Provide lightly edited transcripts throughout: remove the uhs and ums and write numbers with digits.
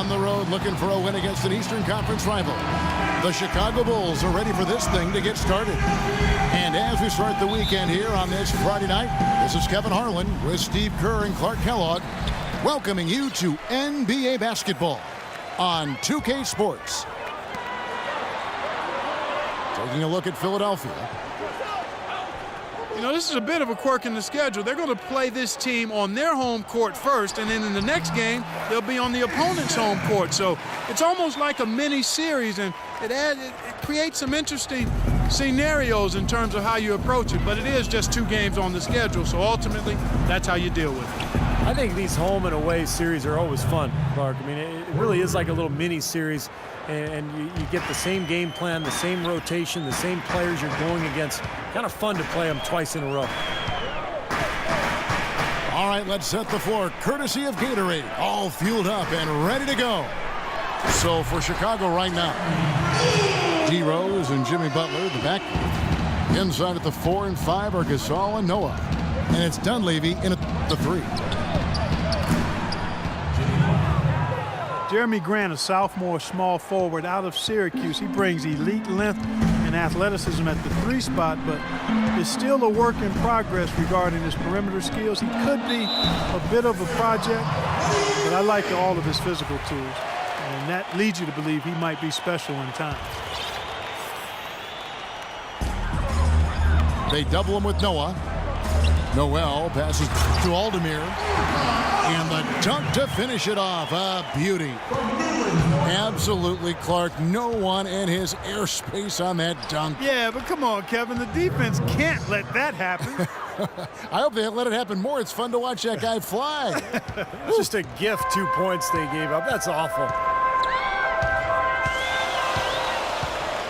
On the road looking for a win against an Eastern Conference rival. The Chicago Bulls are ready for this thing to get started. And as we start the weekend here on this Friday night, this is Kevin Harlan with Steve Kerr and Clark Kellogg welcoming you to NBA basketball on 2K Sports. Taking a look at Philadelphia. You know, this is a bit of a quirk in the schedule. They're going to play this team on their home court first, and then in the next game, they'll be on the opponent's home court. So it's almost like a mini-series, and it creates some interesting scenarios in terms of how you approach it. But it is just 2 games on the schedule, so ultimately, that's how you deal with it. I think these home and away series are always fun, Clark. I mean, it really is like a little mini-series, and you get the same game plan, the same rotation, the same players you're going against. Kind of fun to play them twice in a row. All right, let's set the floor courtesy of Gatorade. All fueled up and ready to go. So for Chicago right now, D. Rose and Jimmy Butler, the back. Inside at the 4 and 5 are Gasol and Noah. And it's Dunleavy in at the 3. Jeremy Grant, a sophomore small forward out of Syracuse. He brings elite length and athleticism at the 3 spot, but is still a work in progress regarding his perimeter skills. He could be a bit of a project, but I like all of his physical tools. And that leads you to believe he might be special in time. They double him with Noah. Noel passes to Aldemir. And the dunk to finish it off. A beauty. Absolutely, Clark. No one in his airspace on that dunk. Yeah, but come on, Kevin. The defense can't let that happen. I hope they let it happen more. It's fun to watch that guy fly. It's just a gift, 2 points they gave up. That's awful.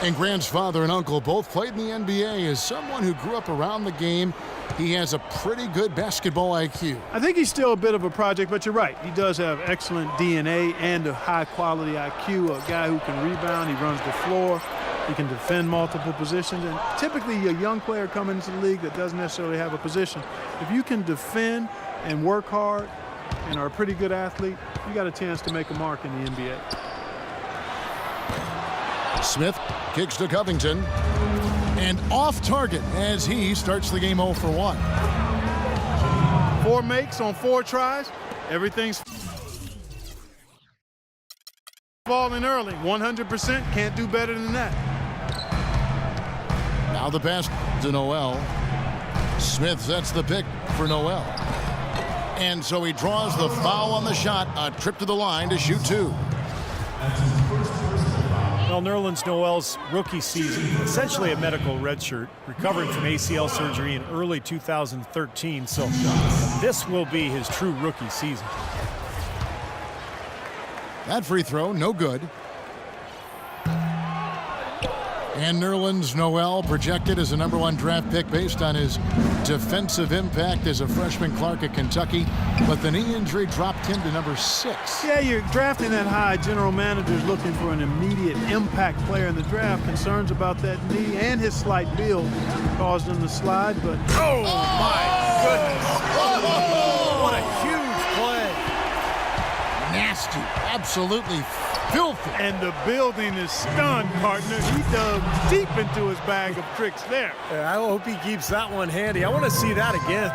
And Grant's father and uncle both played in the NBA. As someone who grew up around the game, he has a pretty good basketball IQ. I think he's still a bit of a project, but you're right. He does have excellent DNA and a high-quality IQ, a guy who can rebound, he runs the floor, he can defend multiple positions. And typically a young player coming into the league that doesn't necessarily have a position, if you can defend and work hard and are a pretty good athlete, you got a chance to make a mark in the NBA. Smith kicks to Covington. And off target as he starts the game 0 for 1. 4 makes on 4 tries. Everything's falling early. 100%. Can't do better than that. Now the pass to Noel. Smith sets the pick for Noel. And so he draws the foul on the shot. A trip to the line to shoot 2. Well, Nerlens Noel's rookie season, essentially a medical redshirt, recovering from ACL surgery in early 2013, so this will be his true rookie season. That free throw, no good. And Nerlens Noel projected as a #1 draft pick based on his defensive impact as a freshman, Clark, at Kentucky. But the knee injury dropped him to #6. Yeah, you're drafting that high. General manager's looking for an immediate impact player in the draft. Concerns about that knee and his slight build caused him to slide, but... Oh, my goodness. What a huge play. Nasty, absolutely filthy. And the building is stunned, partner. He dug deep into his bag of tricks there. I hope he keeps that one handy. I want to see that again.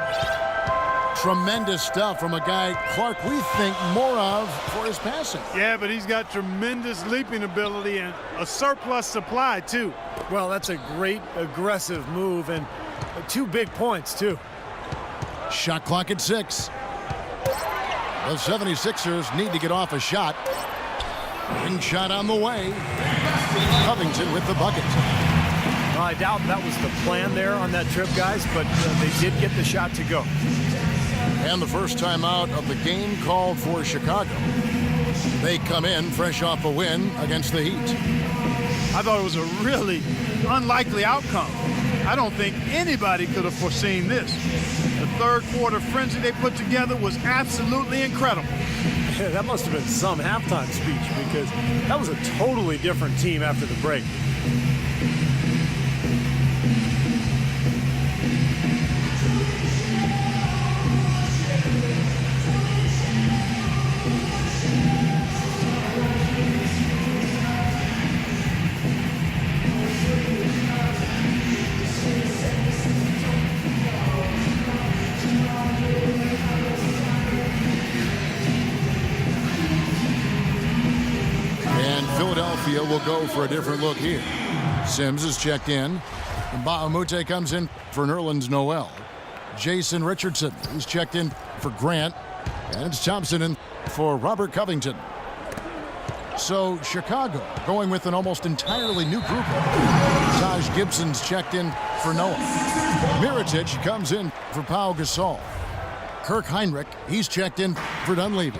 Tremendous stuff from a guy, Clark, we think more of for his passing. Yeah, but he's got tremendous leaping ability and a surplus supply, too. Well, that's a great aggressive move, and 2 big points, too. Shot clock at 6. The 76ers need to get off a shot. Ring shot on the way. Covington with the bucket. Well, I doubt that was the plan there on that trip, guys, but they did get the shot to go. And the first time out of the game called for Chicago. They come in fresh off a win against the Heat. I thought it was a really unlikely outcome. I don't think anybody could have foreseen this. The third quarter frenzy they put together was absolutely incredible. Yeah, that must have been some halftime speech, because that was a totally different team after the break. Philadelphia will go for a different look here. Sims is checked in. Mbah-a-Moute comes in for Nerlens Noel. Jason Richardson is checked in for Grant. And it's Thompson in for Robert Covington. So Chicago going with an almost entirely new group. Taj Gibson's checked in for Noah. Mirotic comes in for Pau Gasol. Kirk Hinrich, he's checked in for Dunleavy.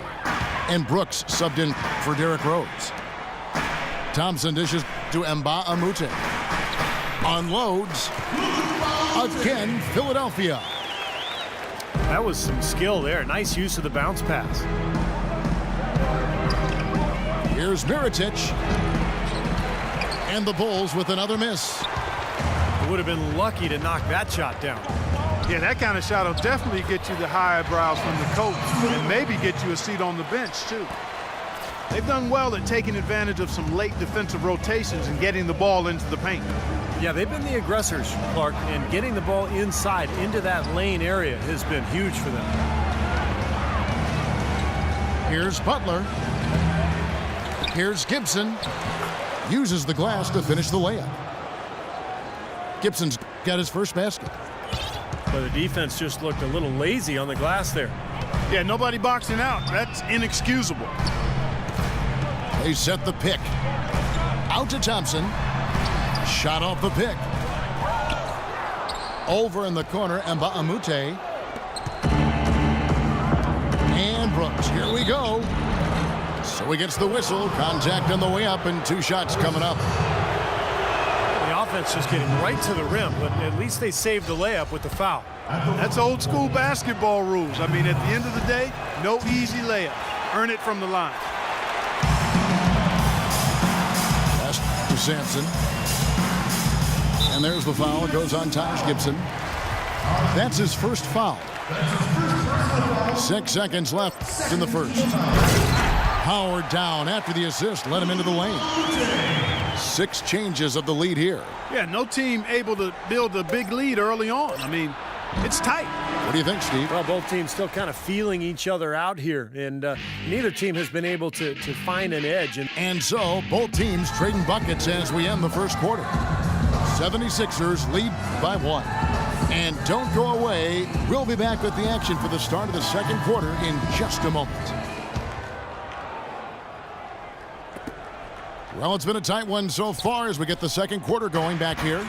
And Brooks subbed in for Derrick Rose. Thompson dishes to Mbah-a-Moute. Unloads. Again, Philadelphia. That was some skill there. Nice use of the bounce pass. Here's Mirotic. And the Bulls with another miss. Would have been lucky to knock that shot down. Yeah, that kind of shot will definitely get you the high eyebrows from the coach and maybe get you a seat on the bench, too. They've done well at taking advantage of some late defensive rotations and getting the ball into the paint. Yeah, they've been the aggressors, Clark, and getting the ball inside into that lane area has been huge for them. Here's Butler. Here's Gibson. Uses the glass to finish the layup. Gibson's got his first basket. But the defense just looked a little lazy on the glass there. Yeah, nobody boxing out. That's inexcusable. They set the pick. Out to Thompson. Shot off the pick. Over in the corner, Mbah-a-Moute. And Brooks. Here we go. So he gets the whistle. Contact on the way up, and 2 shots coming up. The offense just getting right to the rim, but at least they saved the layup with the foul. That's old school basketball rules. I mean, at the end of the day, no easy layup. Earn it from the line. Pass to Sampson. And there's the foul. It goes on Taj Gibson. That's his first foul. 6 seconds left in the first. Howard down after the assist. Let him into the lane. 6 changes of the lead here. Yeah, no team able to build a big lead early on. I mean, it's tight. What do you think, Steve? Well, both teams still kind of feeling each other out here, and neither team has been able to find an edge. And so, both teams trading buckets as we end the first quarter. 76ers lead by 1. And don't go away. We'll be back with the action for the start of the second quarter in just a moment. Well, it's been a tight one so far as we get the second quarter going back here.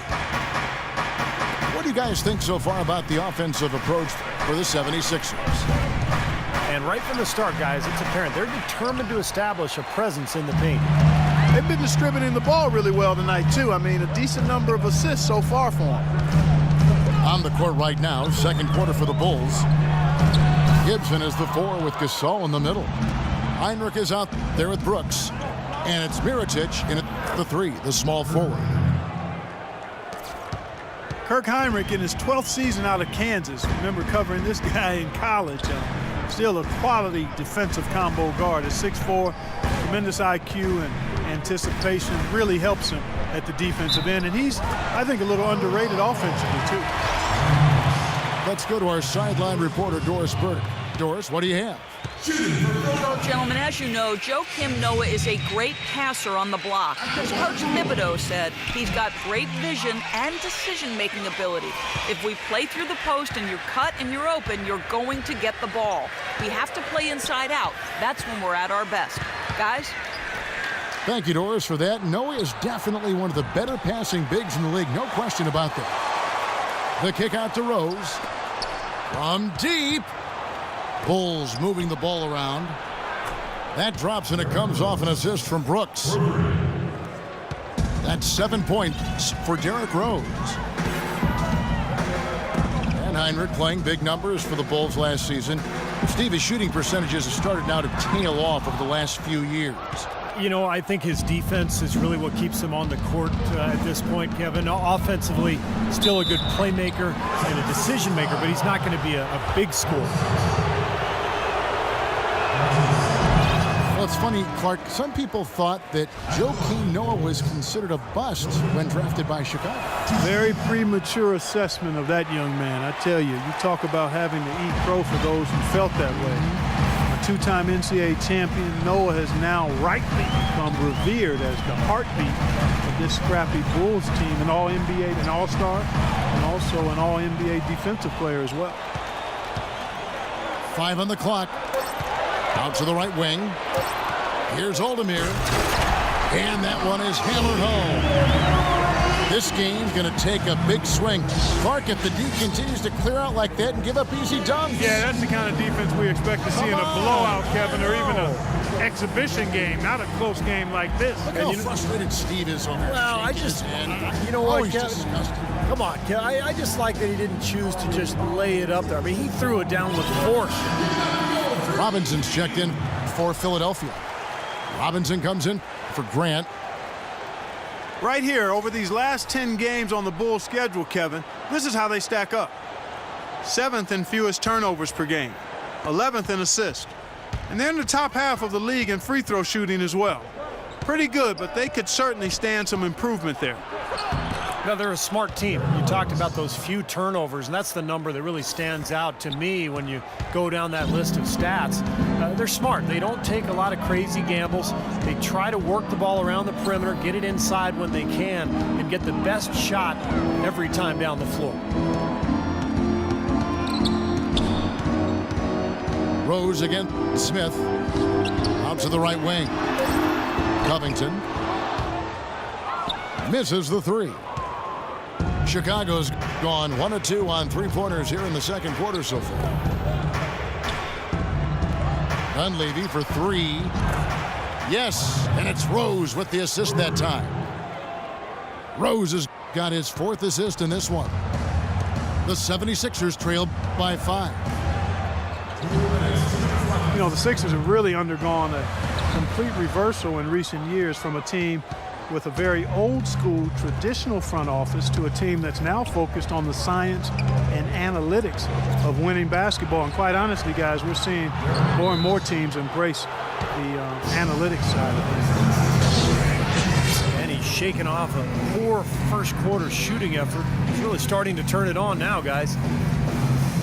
What do you guys think so far about the offensive approach for the 76ers? And right from the start, guys, it's apparent they're determined to establish a presence in the paint. They've been distributing the ball really well tonight, too. I mean, a decent number of assists so far for them. On the court right now, second quarter for the Bulls. Gibson is the 4 with Gasol in the middle. Hinrich is out there with Brooks. And it's Mirotic in at the 3, the small forward. Kirk Hinrich in his 12th season out of Kansas. Remember covering this guy in college. Still a quality defensive combo guard. At 6'4", tremendous IQ and anticipation. Really helps him at the defensive end. And he's, I think, a little underrated offensively, too. Let's go to our sideline reporter, Doris Burke. Doris, what do you have? Well, gentlemen, as you know, Joakim Noah is a great passer on the block. As Coach Thibodeau said, he's got great vision and decision-making ability. If we play through the post and you're cut and you're open, you're going to get the ball. We have to play inside out. That's when we're at our best. Guys? Thank you, Doris, for that. Noah is definitely one of the better passing bigs in the league. No question about that. The kick out to Rose. From deep. Bulls moving the ball around. That drops and it comes off an assist from Brooks. That's 7 points for Derrick Rose. And Hinrich playing big numbers for the Bulls last season. Steve, his shooting percentages have started now to tail off over the last few years. You know, I think his defense is really what keeps him on the court at this point, Kevin. Offensively, still a good playmaker and a decision maker, but he's not going to be a big scorer. Well, it's funny, Clark, some people thought that Joakim Noah was considered a bust when drafted by Chicago. Very premature assessment of that young man. I tell you, you talk about having to eat crow for those who felt that way. two-time NCAA champion Noah has now rightly become revered as the heartbeat of this scrappy Bulls team, an All-NBA, an All-Star, and also an All-NBA defensive player as well. 5 on the clock. Out to the right wing. Here's Oldemir. And that one is hammered home. This game's going to take a big swing. Clark, if the D continues to clear out like that and give up easy dunks. Yeah, that's the kind of defense we expect to see in a blowout, Kevin, or even an exhibition game, not a close game like this. Look how frustrated Steve is over there. Well, I just, you know what, he's Kevin? disgusted. Come on, Kevin. I just like that he didn't choose to just lay it up there. I mean, he threw it down with force. Robinson's checked in for Philadelphia. Robinson comes in for Grant. Right here, over these last 10 games on the Bulls schedule, Kevin, this is how they stack up. 7th in fewest turnovers per game, 11th in assists. And they're in the top half of the league in free throw shooting as well. Pretty good, but they could certainly stand some improvement there. No, they're a smart team. You talked about those few turnovers, and that's the number that really stands out to me when you go down that list of stats. They're smart. They don't take a lot of crazy gambles. They try to work the ball around the perimeter, get it inside when they can, and get the best shot every time down the floor. Rose against Smith. Out to the right wing. Covington misses the three. Chicago's gone 1 of 2 on three-pointers here in the second quarter so far. Dunleavy for 3. Yes, and it's Rose with the assist that time. Rose has got his 4th assist in this one. The 76ers trail by 5. You know, the Sixers have really undergone a complete reversal in recent years from a team with a very old school traditional front office to a team that's now focused on the science and analytics of winning basketball. And quite honestly, guys, we're seeing more and more teams embrace the analytics side of it. And he's shaking off a poor first quarter shooting effort. He's really starting to turn it on now, guys.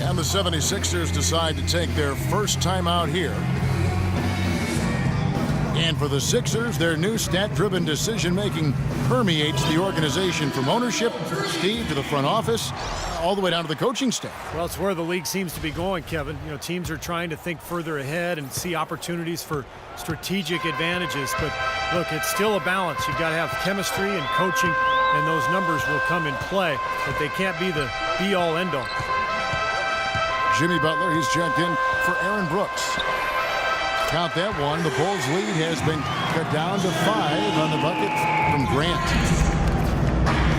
And the 76ers decide to take their first time out here. And for the Sixers, their new stat-driven decision-making permeates the organization from ownership, Steve, to the front office, all the way down to the coaching staff. Well, it's where the league seems to be going, Kevin. You know, teams are trying to think further ahead and see opportunities for strategic advantages. But look, it's still a balance. You've got to have chemistry and coaching, and those numbers will come in play. But they can't be the be-all, end-all. Jimmy Butler, he's checked in for Aaron Brooks. Count that one. The Bulls' lead has been cut down to 5 on the bucket from Grant.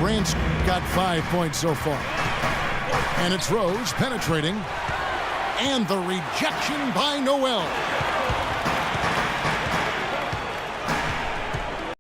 Grant's got 5 points so far. And it's Rose penetrating. And the rejection by Noel.